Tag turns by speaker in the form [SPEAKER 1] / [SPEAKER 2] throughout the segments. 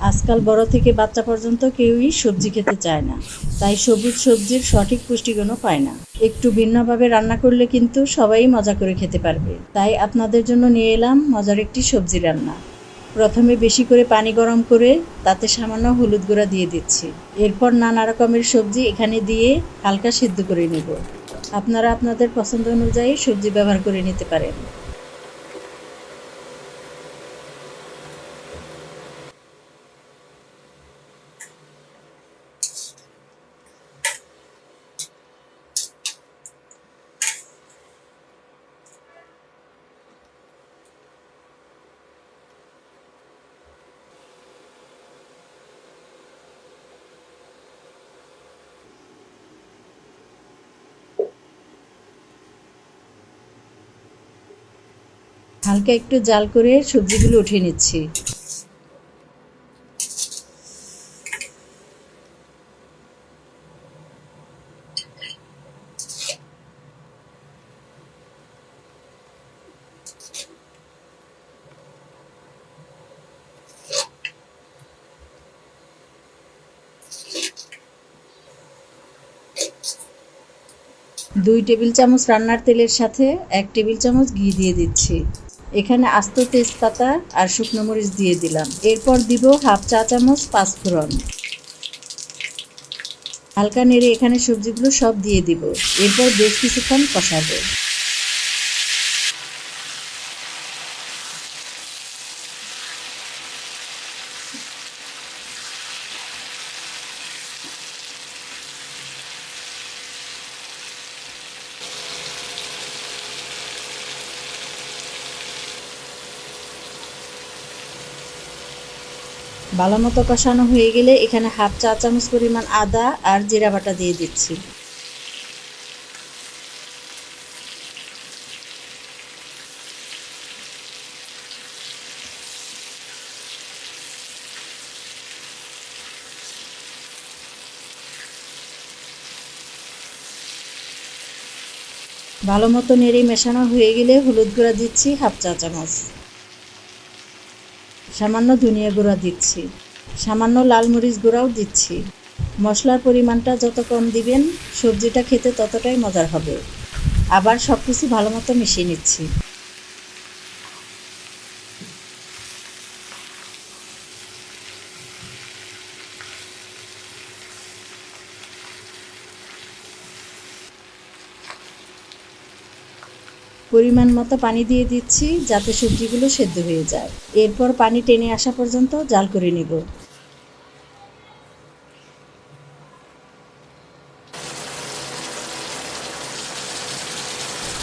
[SPEAKER 1] আজকাল বড় থেকে বাচ্চা পর্যন্ত কেউই সবজি খেতে চায় না, তাই সবুজ সবজির সঠিক পুষ্টিগুণও পায় না। একটু ভিন্নভাবে রান্না করলে কিন্তু সবাই মজা করে খেতে পারবে। তাই আপনাদের জন্য নিয়ে এলাম মজার একটি সবজি রান্না। প্রথমে বেশি করে পানি গরম করে তাতে সামান্য হলুদ গুঁড়া দিয়ে দিচ্ছি। এরপর নানা রকমের সবজি এখানে দিয়ে হালকা সিদ্ধ করে নেব। আপনারা আপনাদের পছন্দ অনুযায়ী সবজি ব্যবহার করে নিতে পারেন। হালকা একটু জাল করে সবজিগুলো উঠিয়ে নিচ্ছি। দুই টেবিল চামচ রান্নার তেলের সাথে 1 টেবিল চামচ ঘি দিয়ে দিচ্ছি। এখানে আস্ত তেজপাতা আর শুকনো মরিচ দিয়ে দিলাম। এরপর দিব হাফ চা চামচ পাঁচফোড়ন। হালকা নেড়ে এখানে সবজিগুলো সব দিয়ে দিব। এরপর বেশ কিছুক্ষণ কষাবো। ভালো মতো কষানো হয়ে গেলে এখানে হাফ চা চামচ পরিমাণ আদা আর জিরা বাটা দিয়ে দিচ্ছি। ভালো মতো নেড়ে মেশানো হয়ে গেলে হলুদ গুঁড়া দিচ্ছি হাফ চা চামচ। সামান্য ধনিয়া গুঁড়া দিচ্ছি। সামান্য লাল মরিচ গুঁড়াও দিচ্ছি। মশলার পরিমাণটা যত কম দিবেন সবজিটা খেতে ততটাই মজার হবে। আবার সব কিছু ভালো মতো মিশিয়ে নিচ্ছি। পরিমাণ মতো পানি দিয়ে দিচ্ছি যাতে সবজিগুলো সেদ্ধ হয়ে যায়। এরপর পানি টেনে আসা পর্যন্ত জাল করে নেব।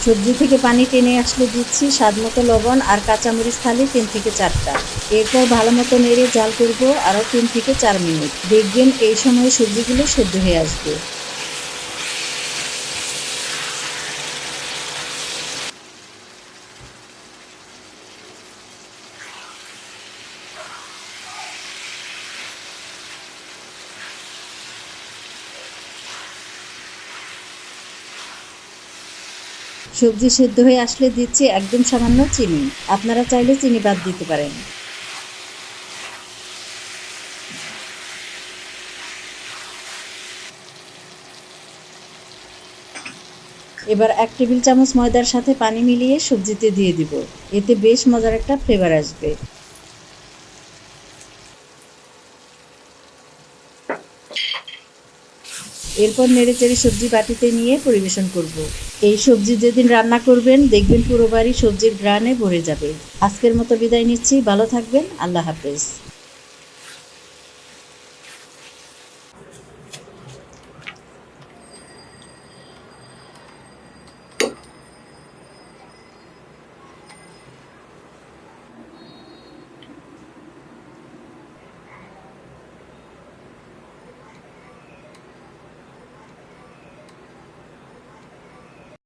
[SPEAKER 1] সবজি থেকে পানি টেনে আসলে দিচ্ছি স্বাদমতো লবণ আর কাঁচামরিচ ফালি 3 থেকে 4টা। এরপর ভালো মতো নেড়ে জাল করব আরও 3 থেকে 4 মিনিট। দেখবেন এই সময় সবজিগুলো সেদ্ধ হয়ে আসবে। সবজি সেদ্ধ হয়ে আসলে দিচ্ছি একদম সামান্য চিনি। আপনারা চাইলে চিনি বাদ দিতে পারেন। এবার 1 টেবিল চামচ ময়দার সাথে পানি মিলিয়ে সবজিতে দিয়ে দিব। এতে বেশ মজার একটা ফ্লেভার আসবে। এরপর নেড়েচেড়ে সবজি বাটিতে নিয়ে পরিবেশন করব। এই সবজি যেদিন রান্না করবেন দেখবেন পুরো বাড়ি সবজির ঘ্রাণে ভরে যাবে। আজকের মতো বিদায় নিচ্ছি। ভালো থাকবেন। আল্লাহ হাফেজ।